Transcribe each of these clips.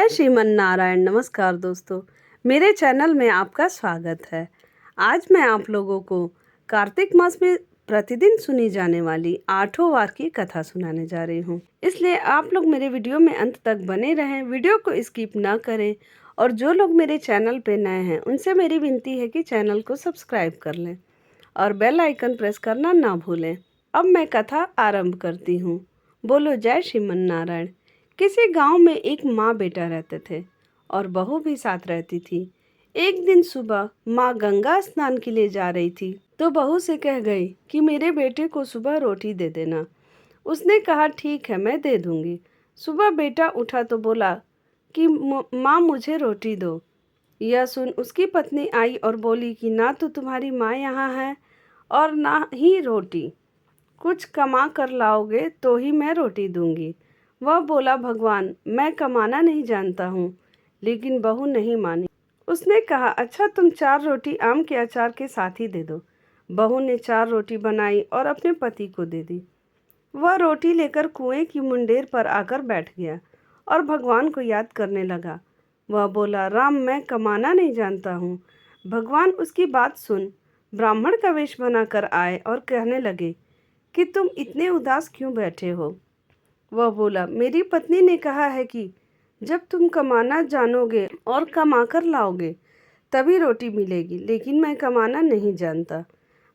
जय श्रीमन नारायण। नमस्कार दोस्तों, मेरे चैनल में आपका स्वागत है। आज मैं आप लोगों को कार्तिक मास में प्रतिदिन सुनी जाने वाली 8 वार की कथा सुनाने जा रही हूँ, इसलिए आप लोग मेरे वीडियो में अंत तक बने रहें, वीडियो को स्किप ना करें। और जो लोग मेरे चैनल पे नए हैं उनसे मेरी विनती है कि चैनल को सब्सक्राइब कर लें और बेल आइकन प्रेस करना ना भूलें। अब मैं कथा आरंभ करती हूँ। बोलो जय श्रीमन नारायण। किसी गांव में एक माँ बेटा रहते थे और बहू भी साथ रहती थी। एक दिन सुबह माँ गंगा स्नान के लिए जा रही थी तो बहू से कह गई कि मेरे बेटे को सुबह रोटी दे देना। उसने कहा ठीक है, मैं दे दूंगी। सुबह बेटा उठा तो बोला कि माँ मुझे रोटी दो। यह सुन उसकी पत्नी आई और बोली कि ना तो तुम्हारी माँ यहाँ है और ना ही रोटी, कुछ कमा कर लाओगे तो ही मैं रोटी दूंगी। वह बोला भगवान, मैं कमाना नहीं जानता हूँ। लेकिन बहू नहीं मानी। उसने कहा अच्छा तुम 4 रोटी आम के अचार के साथ ही दे दो। बहू ने 4 रोटी बनाई और अपने पति को दे दी। वह रोटी लेकर कुएं की मुंडेर पर आकर बैठ गया और भगवान को याद करने लगा। वह बोला राम, मैं कमाना नहीं जानता हूँ। भगवान उसकी बात सुन ब्राह्मण का वेश बनाकर आए और कहने लगे कि तुम इतने उदास क्यों बैठे हो। वह बोला मेरी पत्नी ने कहा है कि जब तुम कमाना जानोगे और कमा कर लाओगे तभी रोटी मिलेगी, लेकिन मैं कमाना नहीं जानता।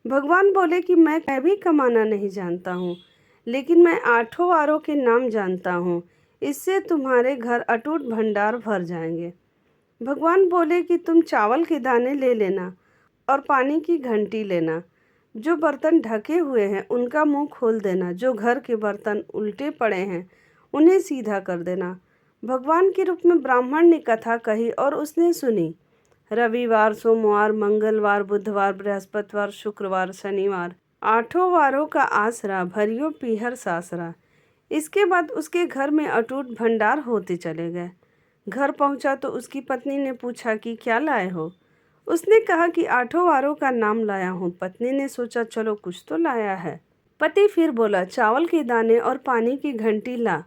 भगवान बोले कि मैं भी कमाना नहीं जानता हूँ, लेकिन मैं 8 वारों के नाम जानता हूँ, इससे तुम्हारे घर अटूट भंडार भर जाएंगे। भगवान बोले कि तुम चावल के दाने ले लेना और पानी की घंटी लेना। जो बर्तन ढके हुए हैं उनका मुंह खोल देना। जो घर के बर्तन उल्टे पड़े हैं उन्हें सीधा कर देना। भगवान के रूप में ब्राह्मण ने कथा कही और उसने सुनी। रविवार, सोमवार, मंगलवार, बुधवार, बृहस्पतिवार, शुक्रवार, शनिवार, 8 वारों का आसरा, भरियो पीहर सासरा। इसके बाद उसके घर में अटूट भंडार होते चले गए। घर पहुंचा तो उसकी पत्नी ने पूछा कि क्या लाए हो। उसने कहा कि 8 वारों का नाम लाया हूँ। पत्नी ने सोचा चलो कुछ तो लाया है। पति फिर बोला चावल के दाने और पानी की घंटी ला।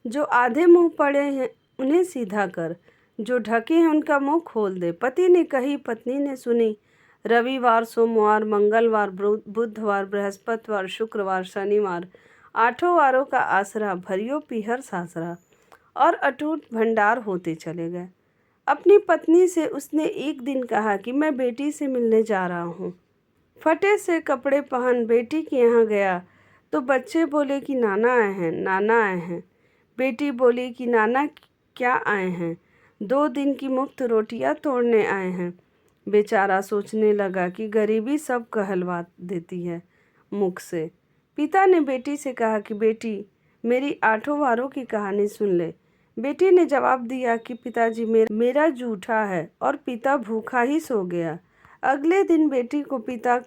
जो आधे मुंह पड़े हैं उन्हें सीधा कर, जो ढके हैं उनका मुंह खोल दे। पति ने कही, पत्नी ने सुनी। रविवार, सोमवार, मंगलवार, बुधवार, बृहस्पतिवार, शुक्रवार, शनिवार, 8 वारों का आसरा, भरियो पीहर सासरा और अटूट भंडार होते चले गए। अपनी पत्नी से उसने एक दिन कहा कि मैं बेटी से मिलने जा रहा हूँ। फटे से कपड़े पहन बेटी के यहाँ गया तो बच्चे बोले कि नाना आए हैं, नाना आए हैं। बेटी बोली कि नाना क्या आए हैं, 2 दिन की मुफ्त रोटियां तोड़ने आए हैं। बेचारा सोचने लगा कि गरीबी सब कहलवा देती है मुख से। पिता ने बेटी से कहा कि बेटी मेरी 8 वारों की कहानी सुन ले। बेटी ने जवाब दिया कि पिताजी मेरा जूठा है और पिता भूखा ही सो गया। अगले दिन बेटी को पिता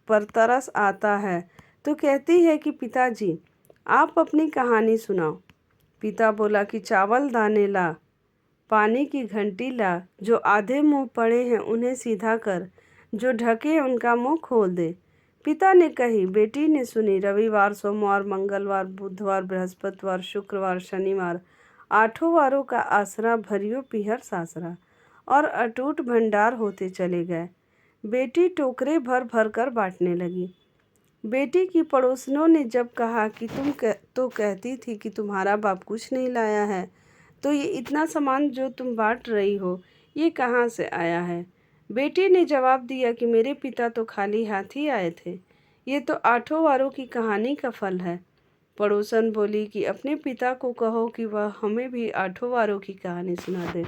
पर तरस आता है तो कहती है कि पिताजी आप अपनी कहानी सुनाओ। पिता बोला कि चावल दाने ला, पानी की घंटी ला, जो आधे मुंह पड़े हैं उन्हें सीधा कर, जो ढके हैं उनका मुंह खोल दे। पिता ने कही, बेटी ने सुनी। रविवार, सोमवार, मंगलवार, बुधवार, बृहस्पतिवार, शुक्रवार, शनिवार, 8 वारों का आसरा, भरियो पीहर सासरा और अटूट भंडार होते चले गए। बेटी टोकरे भर भर कर बांटने लगी। बेटी की पड़ोसनों ने जब कहा कि तुम तो कहती थी कि तुम्हारा बाप कुछ नहीं लाया है, तो ये इतना सामान जो तुम बांट रही हो ये कहाँ से आया है। बेटी ने जवाब दिया कि मेरे पिता तो खाली हाथ ही आए थे, ये तो 8 वारों की कहानी का फल है। पड़ोसन बोली कि अपने पिता को कहो कि वह हमें भी 8 वारों की कहानी सुना दे।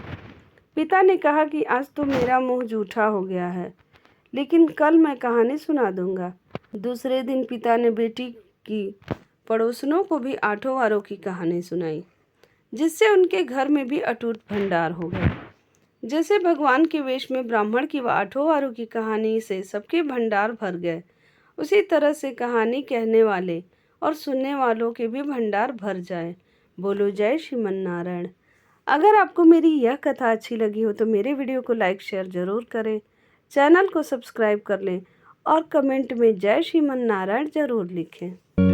पिता ने कहा कि आज तो मेरा मुंह जूठा हो गया है, लेकिन कल मैं कहानी सुना दूंगा। दूसरे दिन पिता ने बेटी की पड़ोसनों को भी 8 वारों की कहानी सुनाई, जिससे उनके घर में भी अटूट भंडार हो गया। जैसे भगवान के वेश में ब्राह्मण की व 8 वारों की कहानी से सबके भंडार भर गए, उसी तरह से कहानी कहने वाले और सुनने वालों के भी भंडार भर जाए। बोलो जय श्रीमन नारायण। अगर आपको मेरी यह कथा अच्छी लगी हो तो मेरे वीडियो को लाइक शेयर ज़रूर करें, चैनल को सब्सक्राइब कर लें और कमेंट में जय श्रीमन नारायण ज़रूर लिखें।